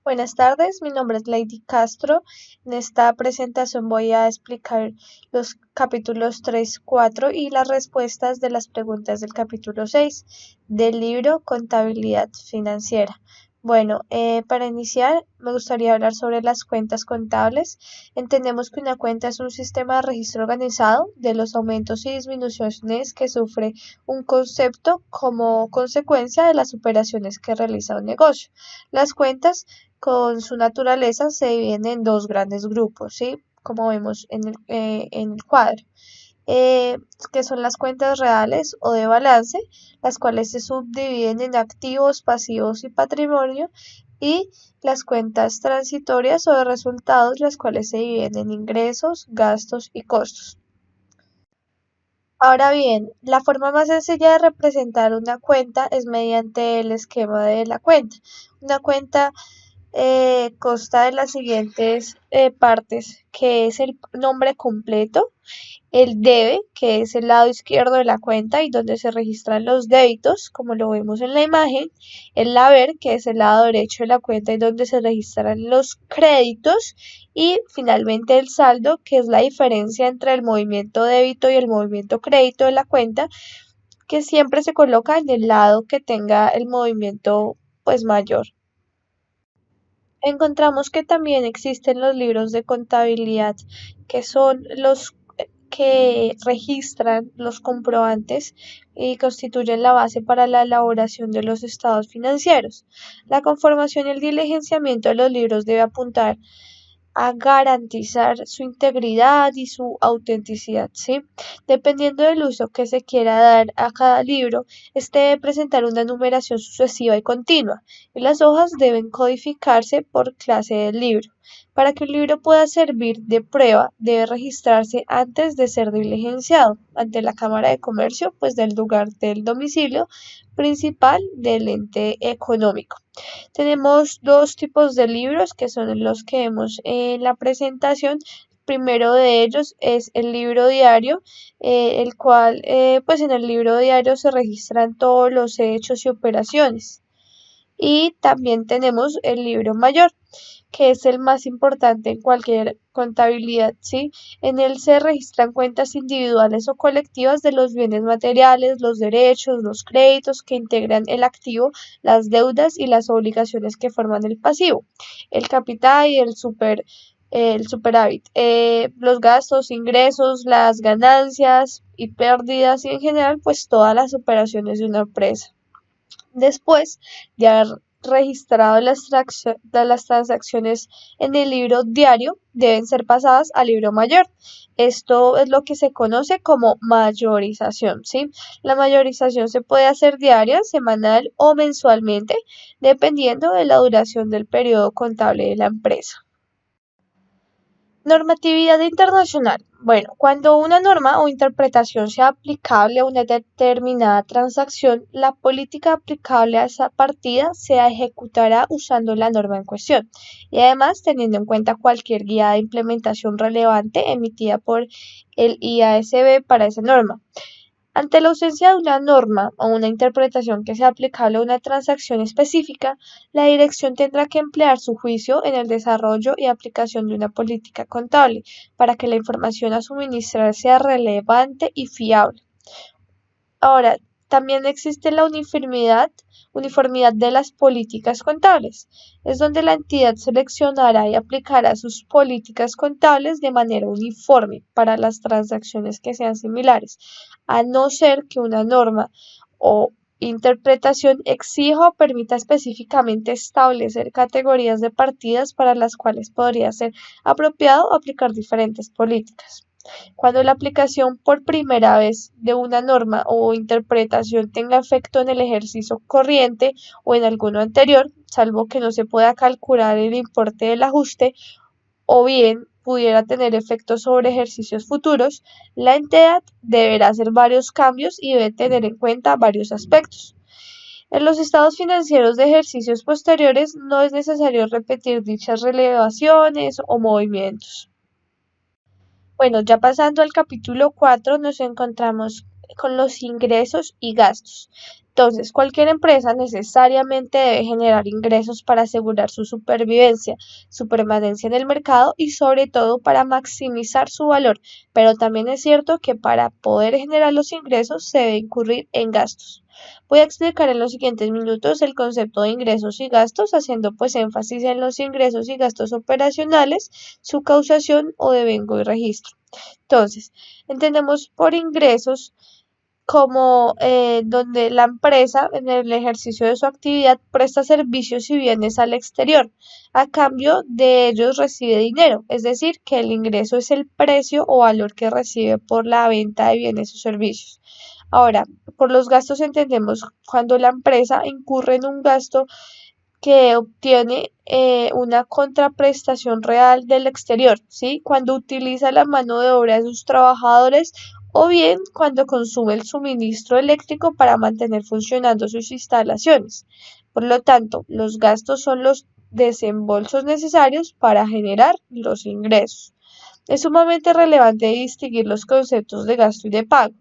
Buenas tardes, mi nombre es Lady Castro. En esta presentación voy a explicar los capítulos 3, 4 y las respuestas de las preguntas del capítulo 6 del libro Contabilidad Financiera. Para iniciar, me gustaría hablar sobre las cuentas contables. Entendemos que una cuenta es un sistema de registro organizado de los aumentos y disminuciones que sufre un concepto como consecuencia de las operaciones que realiza un negocio. Las cuentas con su naturaleza se dividen en dos grandes grupos, ¿sí? Como vemos en el cuadro, que son las cuentas reales o de balance, las cuales se subdividen en activos, pasivos y patrimonio, y las cuentas transitorias o de resultados, las cuales se dividen en ingresos, gastos y costos. Ahora bien, la forma más sencilla de representar una cuenta es mediante el esquema de la cuenta. Una cuenta consta de las siguientes partes, que es el nombre completo, el debe, que es el lado izquierdo de la cuenta y donde se registran los débitos, como lo vemos en la imagen, el haber, que es el lado derecho de la cuenta y donde se registran los créditos, y finalmente el saldo, que es la diferencia entre el movimiento débito y el movimiento crédito de la cuenta, que siempre se coloca en el lado que tenga el movimiento pues mayor. Encontramos que también existen los libros de contabilidad, que son los que registran los comprobantes y constituyen la base para la elaboración de los estados financieros. La conformación y el diligenciamiento de los libros debe apuntar a garantizar su integridad y su autenticidad, ¿sí? Dependiendo del uso que se quiera dar a cada libro, este debe presentar una numeración sucesiva y continua, y las hojas deben codificarse por clase del libro. Para que un libro pueda servir de prueba, debe registrarse antes de ser diligenciado ante la Cámara de Comercio, pues del lugar del domicilio principal del ente económico. Tenemos dos tipos de libros que son los que vemos en la presentación. Primero de ellos es el libro diario, el cual pues en el libro diario se registran todos los hechos y operaciones. Y también tenemos el libro mayor, que es el más importante en cualquier contabilidad, ¿sí? En él se registran cuentas individuales o colectivas de los bienes materiales, los derechos, los créditos que integran el activo, las deudas y las obligaciones que forman el pasivo, el capital y el superávit, los gastos, ingresos, las ganancias y pérdidas y en general pues todas las operaciones de una empresa. Después de haber registrado las transacciones en el libro diario, deben ser pasadas al libro mayor. Esto es lo que se conoce como mayorización, ¿sí? La mayorización se puede hacer diaria, semanal o mensualmente, dependiendo de la duración del periodo contable de la empresa. Normatividad internacional. Bueno, cuando una norma o interpretación sea aplicable a una determinada transacción, la política aplicable a esa partida se ejecutará usando la norma en cuestión y además teniendo en cuenta cualquier guía de implementación relevante emitida por el IASB para esa norma. Ante la ausencia de una norma o una interpretación que sea aplicable a una transacción específica, la dirección tendrá que emplear su juicio en el desarrollo y aplicación de una política contable para que la información a suministrar sea relevante y fiable. Ahora, también existe la uniformidad de las políticas contables. Es donde la entidad seleccionará y aplicará sus políticas contables de manera uniforme para las transacciones que sean similares, a no ser que una norma o interpretación exija o permita específicamente establecer categorías de partidas para las cuales podría ser apropiado aplicar diferentes políticas. Cuando la aplicación por primera vez de una norma o interpretación tenga efecto en el ejercicio corriente o en alguno anterior, salvo que no se pueda calcular el importe del ajuste, o bien pudiera tener efectos sobre ejercicios futuros, la entidad deberá hacer varios cambios y debe tener en cuenta varios aspectos. En los estados financieros de ejercicios posteriores no es necesario repetir dichas relevaciones o movimientos. Bueno, ya pasando al capítulo 4 nos encontramos con los ingresos y gastos. Entonces, cualquier empresa necesariamente debe generar ingresos para asegurar su supervivencia, su permanencia en el mercado y sobre todo para maximizar su valor. Pero también es cierto que para poder generar los ingresos se debe incurrir en gastos. Voy a explicar en los siguientes minutos el concepto de ingresos y gastos, haciendo pues énfasis en los ingresos y gastos operacionales, su causación o devengo y registro. Entonces, entendemos por ingresos como donde la empresa en el ejercicio de su actividad presta servicios y bienes al exterior. A cambio de ellos recibe dinero, es decir, que el ingreso es el precio o valor que recibe por la venta de bienes o servicios. Ahora, por los gastos entendemos cuando la empresa incurre en un gasto que obtiene una contraprestación real del exterior, ¿sí? Cuando utiliza la mano de obra de sus trabajadores o bien cuando consume el suministro eléctrico para mantener funcionando sus instalaciones. Por lo tanto, los gastos son los desembolsos necesarios para generar los ingresos. Es sumamente relevante distinguir los conceptos de gasto y de pago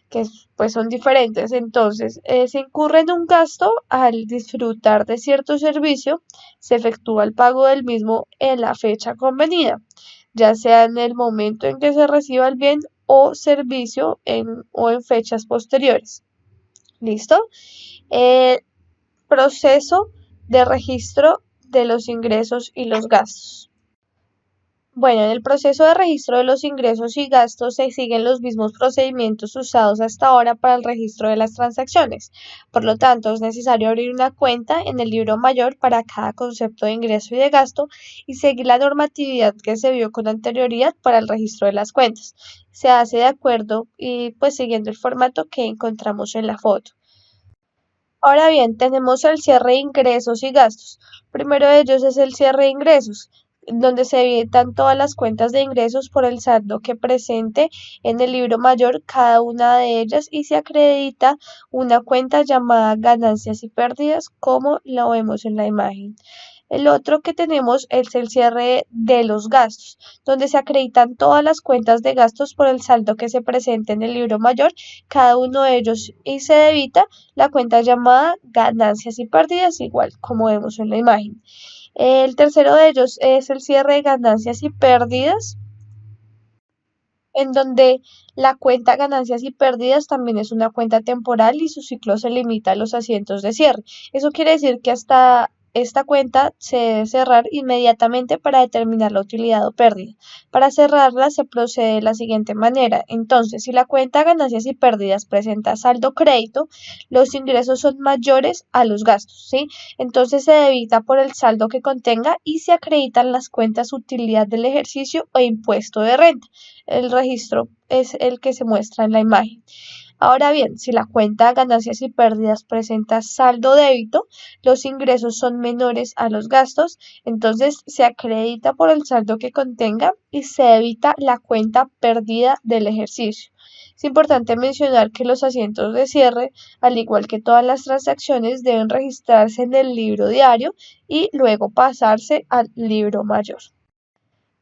que pues son diferentes. Entonces, se incurre en un gasto al disfrutar de cierto servicio, se efectúa el pago del mismo en la fecha convenida, ya sea en el momento en que se reciba el bien o servicio o en fechas posteriores. ¿Listo? El proceso de registro de los ingresos y los gastos. Bueno, en el proceso de registro de los ingresos y gastos se siguen los mismos procedimientos usados hasta ahora para el registro de las transacciones. Por lo tanto, es necesario abrir una cuenta en el libro mayor para cada concepto de ingreso y de gasto y seguir la normatividad que se vio con anterioridad para el registro de las cuentas. Se hace de acuerdo y pues siguiendo el formato que encontramos en la foto. Ahora bien, tenemos el cierre de ingresos y gastos. Primero de ellos es el cierre de ingresos, donde se evitan todas las cuentas de ingresos por el saldo que presente en el libro mayor cada una de ellas y se acredita una cuenta llamada ganancias y pérdidas, como lo vemos en la imagen. El otro que tenemos es el cierre de los gastos, donde se acreditan todas las cuentas de gastos por el saldo que se presente en el libro mayor, cada uno de ellos, y se debita la cuenta llamada ganancias y pérdidas, igual como vemos en la imagen. El tercero de ellos es el cierre de ganancias y pérdidas, en donde la cuenta ganancias y pérdidas también es una cuenta temporal y su ciclo se limita a los asientos de cierre. Eso quiere decir que hasta esta cuenta se debe cerrar inmediatamente para determinar la utilidad o pérdida. Para cerrarla se procede de la siguiente manera. Entonces, si la cuenta ganancias y pérdidas presenta saldo crédito, los ingresos son mayores a los gastos, ¿sí? Entonces se debita por el saldo que contenga y se acreditan las cuentas utilidad del ejercicio o impuesto de renta. El registro es el que se muestra en la imagen. Ahora bien, si la cuenta de ganancias y pérdidas presenta saldo débito, los ingresos son menores a los gastos, entonces se acredita por el saldo que contenga y se debita la cuenta perdida del ejercicio. Es importante mencionar que los asientos de cierre, al igual que todas las transacciones, deben registrarse en el libro diario y luego pasarse al libro mayor.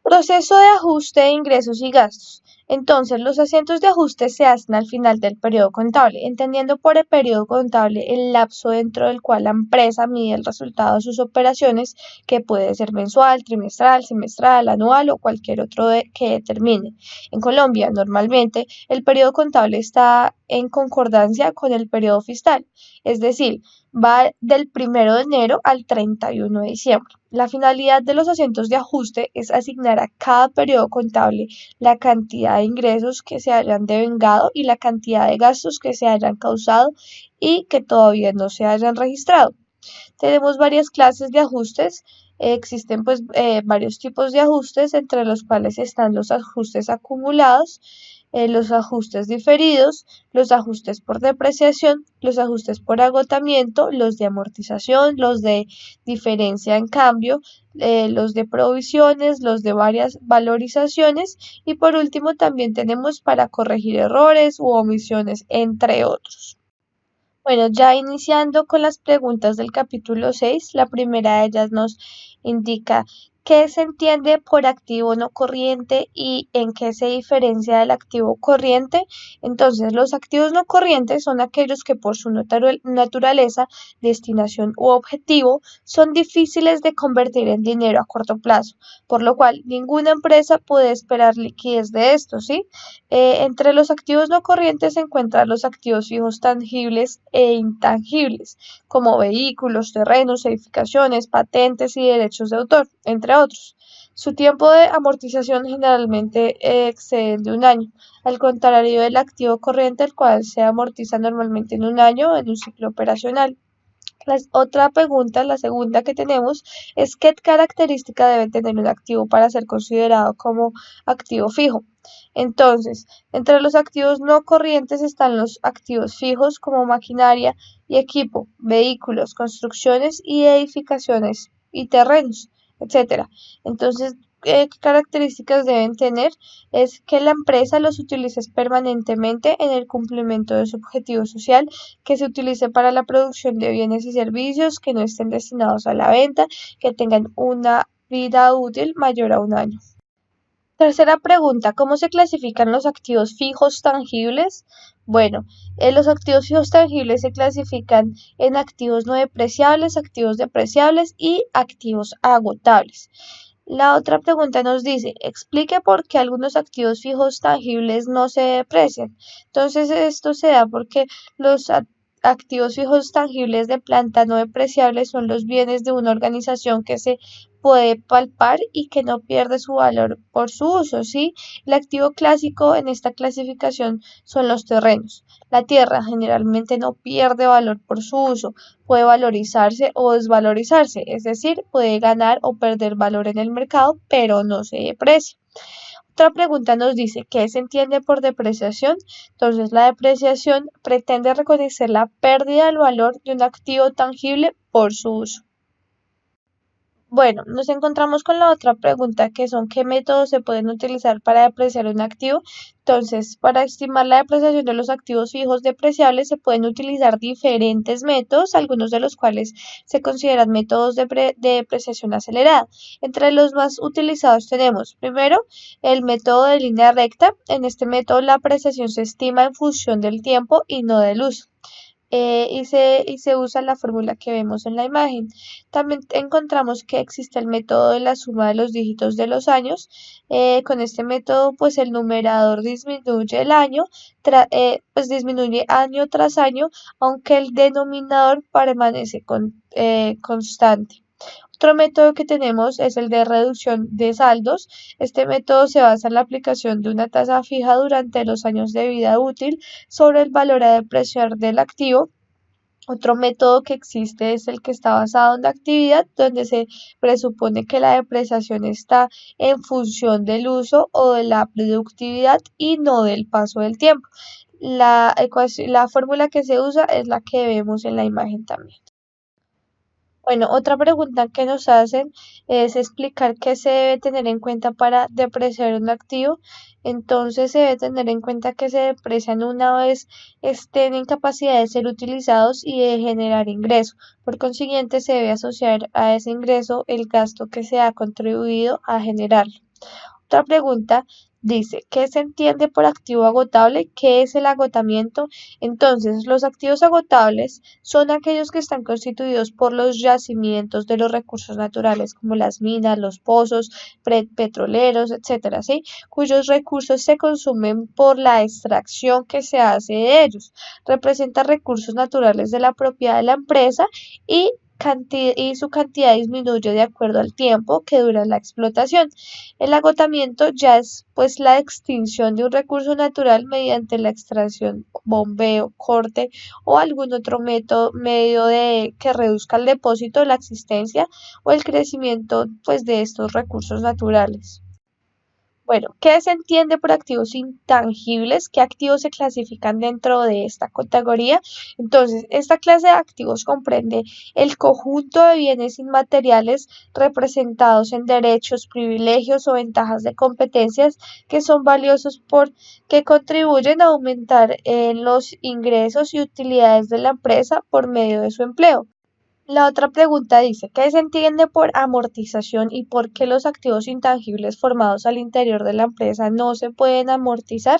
Proceso de ajuste de ingresos y gastos. Entonces, los asientos de ajuste se hacen al final del periodo contable, entendiendo por el periodo contable el lapso dentro del cual la empresa mide el resultado de sus operaciones, que puede ser mensual, trimestral, semestral, anual o cualquier otro que determine. En Colombia, normalmente, el periodo contable está en concordancia con el periodo fiscal, es decir, va del 1 de enero al 31 de diciembre. La finalidad de los asientos de ajuste es asignar a cada periodo contable la cantidad de ingresos que se hayan devengado y la cantidad de gastos que se hayan causado y que todavía no se hayan registrado. Tenemos varias clases de ajustes. Existen pues varios tipos de ajustes, entre los cuales están los ajustes acumulados, los ajustes diferidos, los ajustes por depreciación, los ajustes por agotamiento, los de amortización, los de diferencia en cambio, los de provisiones, los de varias valorizaciones y por último también tenemos para corregir errores u omisiones, entre otros. Bueno, ya iniciando con las preguntas del capítulo 6, la primera de ellas nos indica ¿Qué se entiende por activo no corriente y en qué se diferencia del activo corriente? Entonces, los activos no corrientes son aquellos que por su naturaleza, destinación u objetivo son difíciles de convertir en dinero a corto plazo, por lo cual ninguna empresa puede esperar liquidez de estos, ¿sí? Entre los activos no corrientes se encuentran los activos fijos tangibles e intangibles, como vehículos, terrenos, edificaciones, patentes y derechos de autor, entre otros. Su tiempo de amortización generalmente excede de un año, al contrario del activo corriente, el cual se amortiza normalmente en un año en un ciclo operacional. Otra pregunta, la segunda que tenemos, es qué característica debe tener un activo para ser considerado como activo fijo. Entonces, entre los activos no corrientes están los activos fijos como maquinaria y equipo, vehículos, construcciones y edificaciones y terrenos, etcétera. Entonces, ¿qué características deben tener? Es que la empresa los utilice permanentemente en el cumplimiento de su objetivo social, que se utilice para la producción de bienes y servicios, que no estén destinados a la venta, que tengan una vida útil mayor a un año. Tercera pregunta, ¿cómo se clasifican los activos fijos tangibles? Bueno, los activos fijos tangibles se clasifican en activos no depreciables, activos depreciables y activos agotables. La otra pregunta nos dice, explique por qué algunos activos fijos tangibles no se deprecian. Entonces, esto se da porque los activos fijos tangibles de planta no depreciables son los bienes de una organización que se puede palpar y que no pierde su valor por su uso, ¿sí? El activo clásico en esta clasificación son los terrenos. La tierra generalmente no pierde valor por su uso, puede valorizarse o desvalorizarse, es decir, puede ganar o perder valor en el mercado, pero no se deprecia. Otra pregunta nos dice, ¿qué se entiende por depreciación? Entonces, la depreciación pretende reconocer la pérdida del valor de un activo tangible por su uso. Bueno, nos encontramos con la otra pregunta que son qué métodos se pueden utilizar para depreciar un activo. Entonces, para estimar la depreciación de los activos fijos depreciables se pueden utilizar diferentes métodos, algunos de los cuales se consideran métodos de depreciación acelerada. Entre los más utilizados tenemos primero el método de línea recta. En este método la apreciación se estima en función del tiempo y no del uso. Y se usa la fórmula que vemos en la imagen. También encontramos que existe el método de la suma de los dígitos de los años. Con este método, pues el numerador disminuye el año, pues disminuye año tras año, aunque el denominador permanece constante. Otro método que tenemos es el de reducción de saldos. Este método se basa en la aplicación de una tasa fija durante los años de vida útil sobre el valor a depreciar del activo. Otro método que existe es el que está basado en la actividad, donde se presupone que la depreciación está en función del uso o de la productividad y no del paso del tiempo. La fórmula que se usa es la que vemos en la imagen también. Bueno, otra pregunta que nos hacen es explicar qué se debe tener en cuenta para depreciar un activo. Entonces se debe tener en cuenta que se deprecian una vez estén en capacidad de ser utilizados y de generar ingreso. Por consiguiente, se debe asociar a ese ingreso el gasto que se ha contribuido a generar. Otra pregunta dice, ¿qué se entiende por activo agotable? ¿Qué es el agotamiento? Entonces, los activos agotables son aquellos que están constituidos por los yacimientos de los recursos naturales, como las minas, los pozos, petroleros, etcétera, ¿sí? Cuyos recursos se consumen por la extracción que se hace de ellos. Representa recursos naturales de la propiedad de la empresa y y su cantidad disminuye de acuerdo al tiempo que dura la explotación. El agotamiento ya es pues la extinción de un recurso natural mediante la extracción, bombeo, corte o algún otro medio de que reduzca el depósito, la existencia o el crecimiento pues de estos recursos naturales. Bueno, ¿qué se entiende por activos intangibles? ¿Qué activos se clasifican dentro de esta categoría? Entonces, esta clase de activos comprende el conjunto de bienes inmateriales representados en derechos, privilegios o ventajas de competencias que son valiosos porque contribuyen a aumentar los ingresos y utilidades de la empresa por medio de su empleo. La otra pregunta dice, ¿qué se entiende por amortización y por qué los activos intangibles formados al interior de la empresa no se pueden amortizar?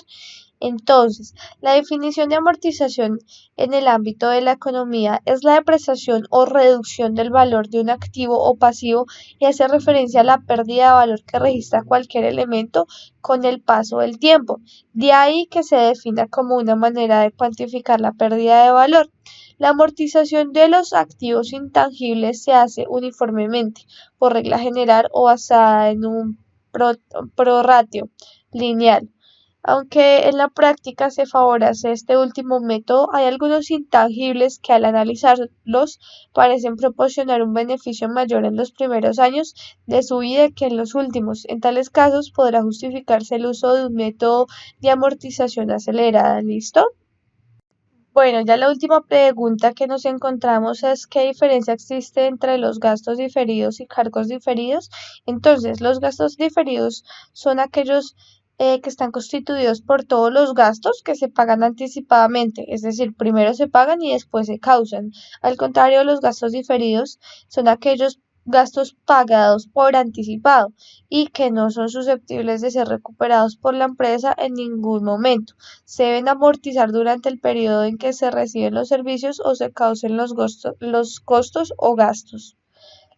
Entonces, la definición de amortización en el ámbito de la economía es la depreciación o reducción del valor de un activo o pasivo y hace referencia a la pérdida de valor que registra cualquier elemento con el paso del tiempo. De ahí que se defina como una manera de cuantificar la pérdida de valor. La amortización de los activos intangibles se hace uniformemente, por regla general o basada en un prorratio lineal. Aunque en la práctica se favorece este último método, hay algunos intangibles que al analizarlos parecen proporcionar un beneficio mayor en los primeros años de su vida que en los últimos. En tales casos podrá justificarse el uso de un método de amortización acelerada. ¿Listo? Bueno, ya la última pregunta que nos encontramos es ¿qué diferencia existe entre los gastos diferidos y cargos diferidos? Entonces, los gastos diferidos son aquellos que están constituidos por todos los gastos que se pagan anticipadamente, es decir, primero se pagan y después se causan. Al contrario, los gastos diferidos son aquellos gastos pagados por anticipado y que no son susceptibles de ser recuperados por la empresa en ningún momento. Se deben amortizar durante el periodo en que se reciben los servicios o se causen los costos o gastos.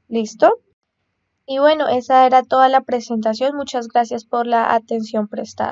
¿Listo? Y bueno, esa era toda la presentación. Muchas gracias por la atención prestada.